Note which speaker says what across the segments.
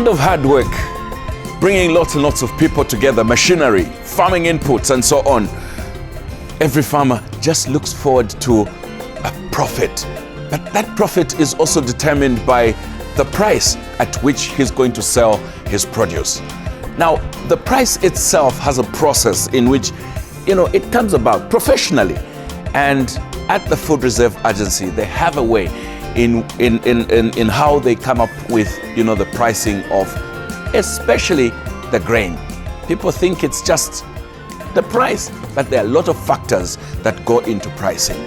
Speaker 1: end of hard work, bringing lots and lots of people together, machinery, farming inputs and so on, every farmer just looks forward to a profit. But that profit is also determined by the price at which he's going to sell his produce. Now, the price itself has a process in which, it comes about professionally. And at the Food Reserve Agency, they have a way in how they come up with, the pricing of especially the grain. People think it's just the price, but there are a lot of factors that go into pricing.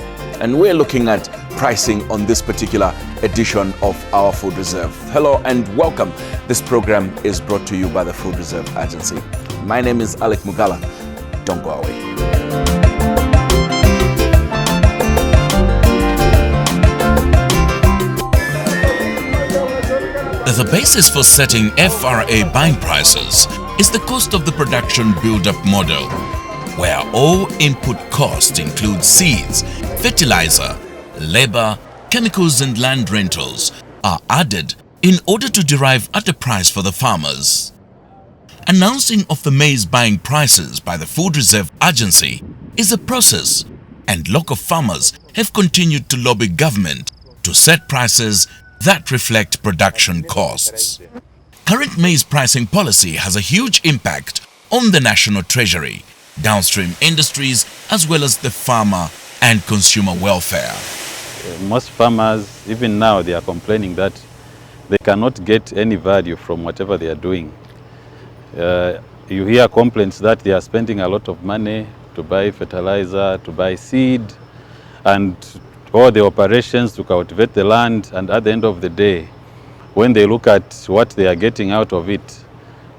Speaker 1: And we're looking at pricing on this particular edition of our Food Reserve. Hello and welcome. This program is brought to you by the Food Reserve Agency. My name is Alec Mugala. Don't go away.
Speaker 2: The basis for setting FRA buying prices is the cost of the production build-up model, where all input costs include seeds, fertilizer, labor, chemicals and land rentals are added in order to derive at a price for the farmers. Announcing of the maize buying prices by the Food Reserve Agency is a process, and local farmers have continued to lobby government to set prices that reflect production costs. Current maize pricing policy has a huge impact on the national treasury, downstream industries, as well as the farmer and consumer welfare.
Speaker 3: Most farmers, even now, they are complaining that they cannot get any value from whatever they are doing. You hear complaints that they are spending a lot of money to buy fertilizer, to buy seed, and all the operations to cultivate the land, and at the end of the day, when they look at what they are getting out of it,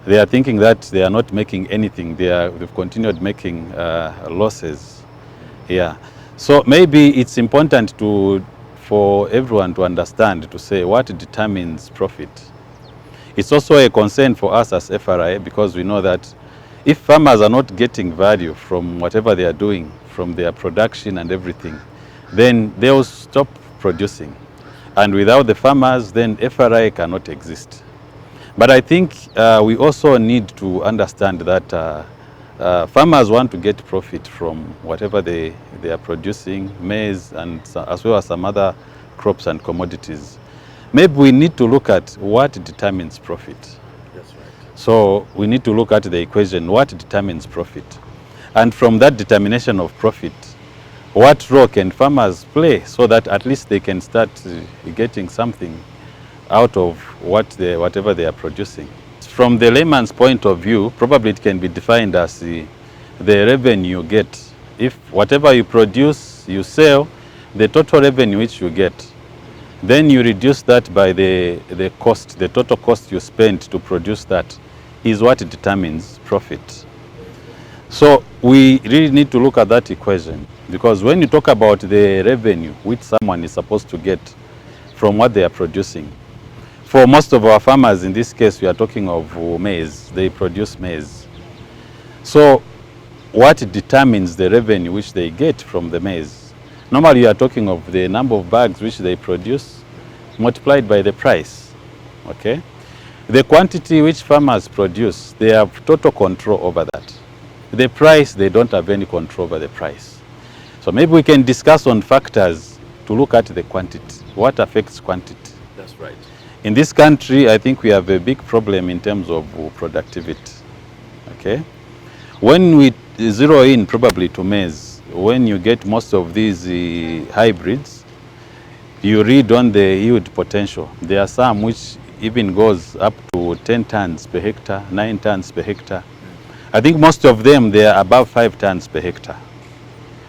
Speaker 3: they are thinking that they are not making anything. They've continued making losses. Yeah. So maybe it's important for everyone to understand, to say what determines profit. It's also a concern for us as FRA, because we know that if farmers are not getting value from whatever they are doing, from their production and everything, then they will stop producing. And without the farmers, then FRA cannot exist. But I think we also need to understand that farmers want to get profit from whatever they are producing, maize, and as well as some other crops and commodities. Maybe we need to look at what determines profit. That's right. So we need to look at the equation, what determines profit. And from that determination of profit, what role can farmers play so that at least they can start getting something out of whatever they are producing. From the layman's point of view, probably it can be defined as the revenue you get. If whatever you produce, you sell, the total revenue which you get, then you reduce that by the cost, the total cost you spend to produce that is what determines profit. So we really need to look at that equation, because when you talk about the revenue which someone is supposed to get from what they are producing, for most of our farmers, in this case, we are talking of maize. They produce maize. So what determines the revenue which they get from the maize? Normally, you are talking of the number of bags which they produce multiplied by the price. Okay? The quantity which farmers produce, they have total control over that. The price, they don't have any control over the price. So maybe we can discuss on factors to look at the quantity. What affects quantity?
Speaker 1: That's right.
Speaker 3: In this country, I think we have a big problem in terms of productivity. Okay? When we zero in probably to maize, when you get most of these hybrids, you read on the yield potential. There are some which even goes up to 10 tons per hectare, 9 tons per hectare. I think most of them, they are above 5 tons per hectare.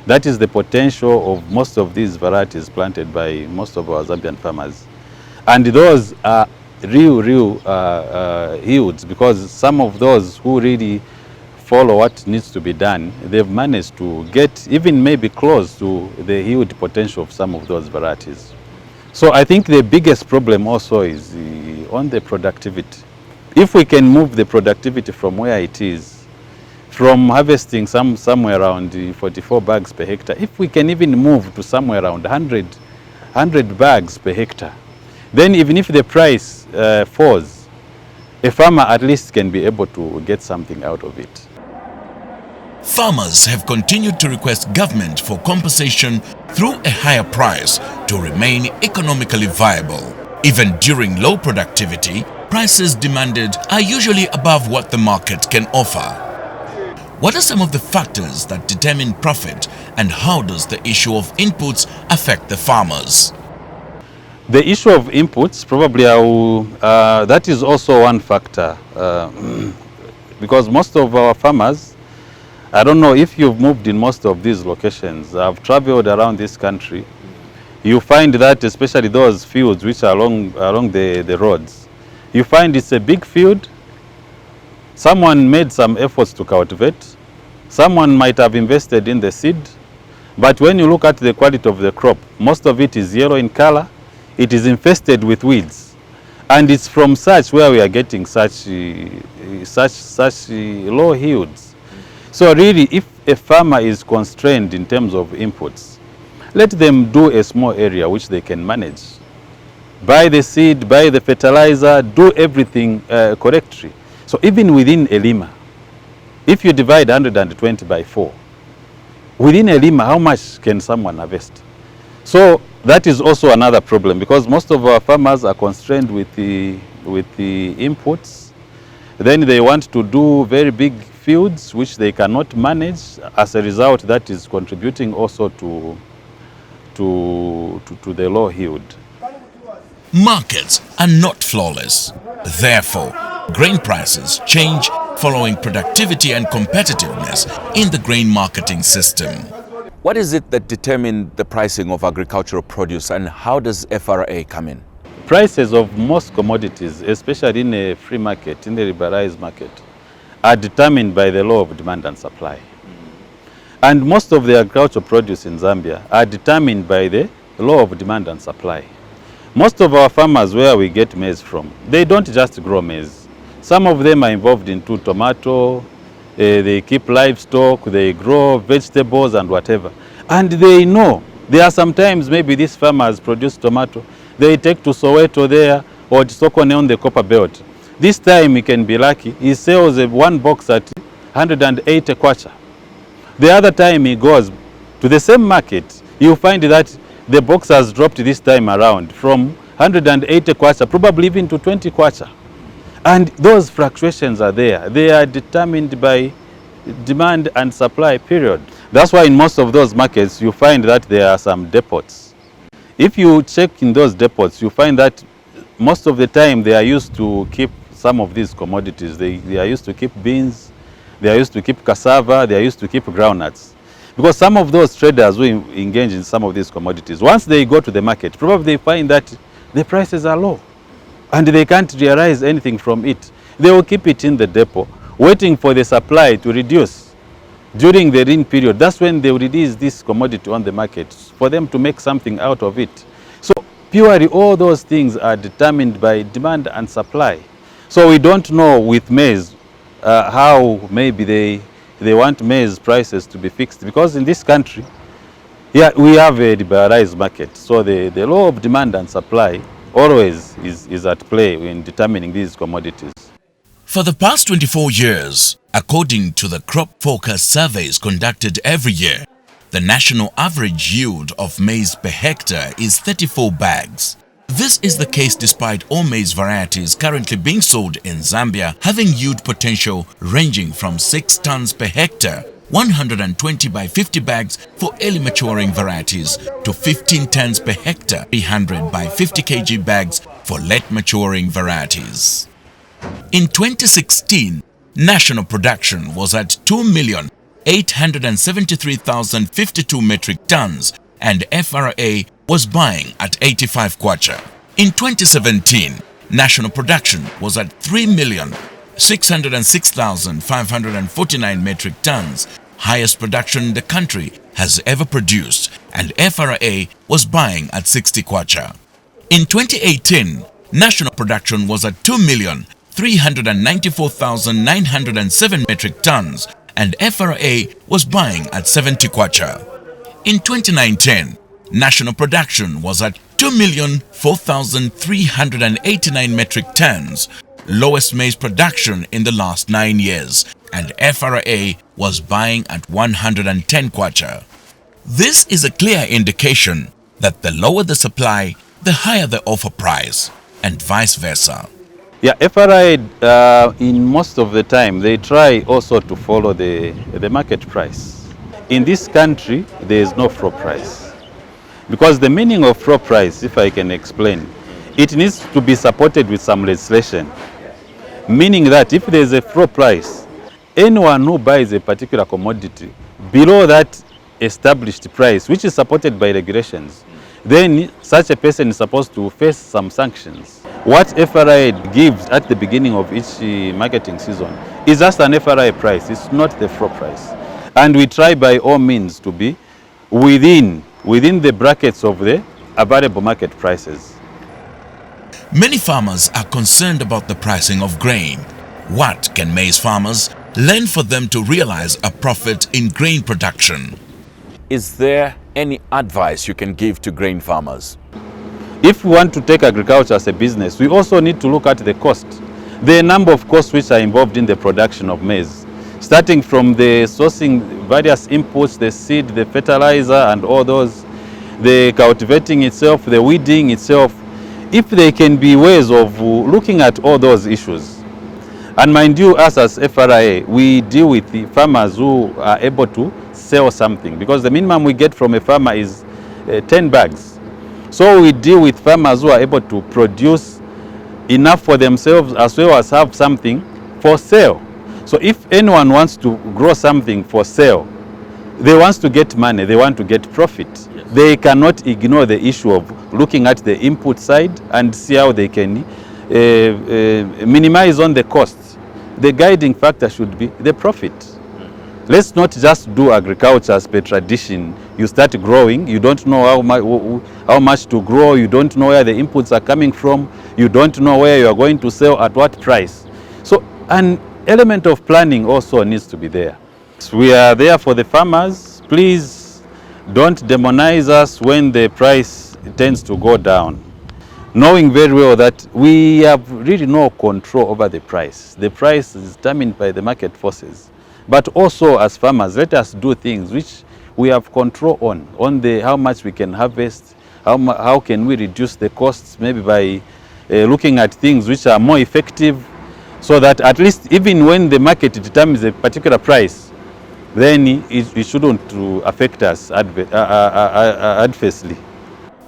Speaker 3: That is the potential of most of these varieties planted by most of our Zambian farmers. And those are real yields, because some of those who really follow what needs to be done, they've managed to get even maybe close to the yield potential of some of those varieties. So I think the biggest problem also is on the productivity. If we can move the productivity from where it is, from harvesting somewhere around 44 bags per hectare, if we can even move to somewhere around 100 bags per hectare, then even if the price falls, a farmer at least can be able to get something out of it.
Speaker 2: Farmers have continued to request government for compensation through a higher price to remain economically viable. Even during low productivity, prices demanded are usually above what the market can offer. What are some of the factors that determine profit, and how does the issue of inputs affect the farmers?
Speaker 3: The issue of inputs, probably that is also one factor, because most of our farmers, I don't know if you've moved in most of these locations, I've traveled around this country, you find that especially those fields which are along the roads, you find it's a big field, someone made some efforts to cultivate, someone might have invested in the seed, but when you look at the quality of the crop, most of it is yellow in color, it is infested with weeds, and it's from such where we are getting such low yields. So really, if a farmer is constrained in terms of inputs, let them do a small area which they can manage. Buy the seed, buy the fertilizer, do everything correctly. So even within a lima, if you divide 120 by 4, within a lima, how much can someone harvest? So that is also another problem, because most of our farmers are constrained with the inputs. Then they want to do very big fields which they cannot manage. As a result, that is contributing also to the low yield.
Speaker 2: Markets are not flawless. Therefore, grain prices change following productivity and competitiveness in the grain marketing system.
Speaker 1: What is it that determines the pricing of agricultural produce, and how does FRA come in?
Speaker 3: Prices of most commodities, especially in a free market, in the liberalized market, are determined by the law of demand and supply. And most of the agricultural produce in Zambia are determined by the law of demand and supply. Most of our farmers where we get maize from, they don't just grow maize. Some of them are involved into tomato, they keep livestock, they grow vegetables and whatever. And they know, there are sometimes maybe these farmers produce tomato, they take to Soweto there or to Sokone on the Copper Belt. This time he can be lucky, he sells one box at 180 kwacha. The other time he goes to the same market, you'll find that the box has dropped this time around from 180 kwacha, probably even to 20 kwacha. And those fluctuations are there. They are determined by demand and supply, period. That's why in most of those markets, you find that there are some depots. If you check in those depots, you find that most of the time they are used to keep some of these commodities. They are used to keep beans, they are used to keep cassava, they are used to keep groundnuts. Because some of those traders who engage in some of these commodities, once they go to the market, probably they find that the prices are low and they can't realize anything from it. They will keep it in the depot, waiting for the supply to reduce during the lean period. That's when they will release this commodity on the market for them to make something out of it. So purely all those things are determined by demand and supply. So we don't know with maize how maybe they want maize prices to be fixed, because in this country, yeah, we have a liberalized market. So the law of demand and supply always is at play in determining these commodities.
Speaker 2: For the past 24 years, according to the crop forecast surveys conducted every year, the national average yield of maize per hectare is 34 bags. This is the case despite all maize varieties currently being sold in Zambia having yield potential ranging from 6 tons per hectare, 120 by 50 bags for early maturing varieties, to 15 tons per hectare, 300 by 50 kg bags for late maturing varieties. In 2016, national production was at 2,873,052 metric tons and FRA was buying at 85 kwacha. In 2017, national production was at 3,606,549 metric tons, highest production the country has ever produced, and FRA was buying at 60 kwacha. In 2018, national production was at 2,394,907 metric tons and FRA was buying at 70 kwacha. In 2019, national production was at 2,004,389 metric tons lowest maize production in the last 9 years, and FRA was buying at 110 kwacha. This is a clear indication that the lower the supply, the higher the offer price, and vice versa.
Speaker 3: Yeah, FRA in most of the time they try also to follow the market price. In this country there is no floor price, because the meaning of floor price, if I can explain, it needs to be supported with some legislation, meaning that if there is a floor price, anyone who buys a particular commodity below that established price, which is supported by regulations, then such a person is supposed to face some sanctions. What FRA gives at the beginning of each marketing season is just an FRA price, it's not the floor price. And we try by all means to be within the brackets of the available market prices.
Speaker 2: Many farmers are concerned about the pricing of grain. What can maize farmers learn for them to realize a profit in grain production?
Speaker 1: Is there any advice you can give to grain farmers?
Speaker 3: If we want to take agriculture as a business, we also need to look at the cost. There are a number of costs which are involved in the production of maize, starting from the sourcing various inputs, the seed, the fertilizer and all those, the cultivating itself, the weeding itself. If there can be ways of looking at all those issues. And mind you, us as FRA, we deal with the farmers who are able to sell something, because the minimum we get from a farmer is 10 bags. So we deal with farmers who are able to produce enough for themselves as well as have something for sale. So if anyone wants to grow something for sale, they want to get money, they want to get profit. Yes. They cannot ignore the issue of looking at the input side and see how they can minimize on the costs. The guiding factor should be the profit. Let's not just do agriculture as per tradition. You start growing, you don't know how much to grow, you don't know where the inputs are coming from, you don't know where you are going to sell at what price. So an element of planning also needs to be there. We are there for the farmers. Please don't demonize us when the price tends to go down, knowing very well that we have really no control over the price. The price is determined by the market forces. But also as farmers, let us do things which we have control on the how much we can harvest, how can we reduce the costs, maybe by looking at things which are more effective, so that at least even when the market determines a particular price, then it shouldn't affect us adversely.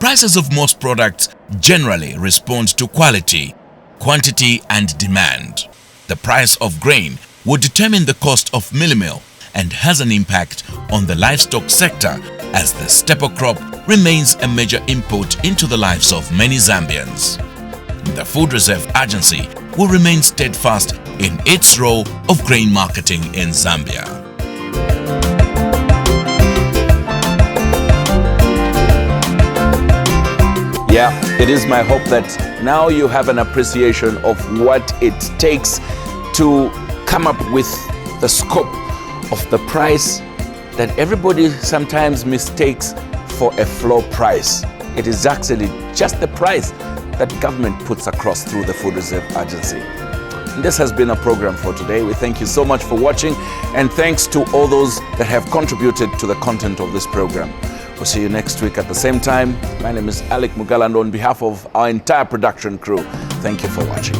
Speaker 2: Prices of most products generally respond to quality, quantity and demand. The price of grain would determine the cost of mealie meal and has an impact on the livestock sector, as the staple crop remains a major input into the lives of many Zambians. The Food Reserve Agency will remain steadfast in its role of grain marketing in Zambia.
Speaker 1: Yeah, it is my hope that now you have an appreciation of what it takes to come up with the scope of the price that everybody sometimes mistakes for a floor price. It is actually just the price that government puts across through the Food Reserve Agency. And this has been a program for today. We thank you so much for watching, and thanks to all those that have contributed to the content of this program. We'll see you next week at the same time. My name is Alec Mugala, and on behalf of our entire production crew, thank you for watching.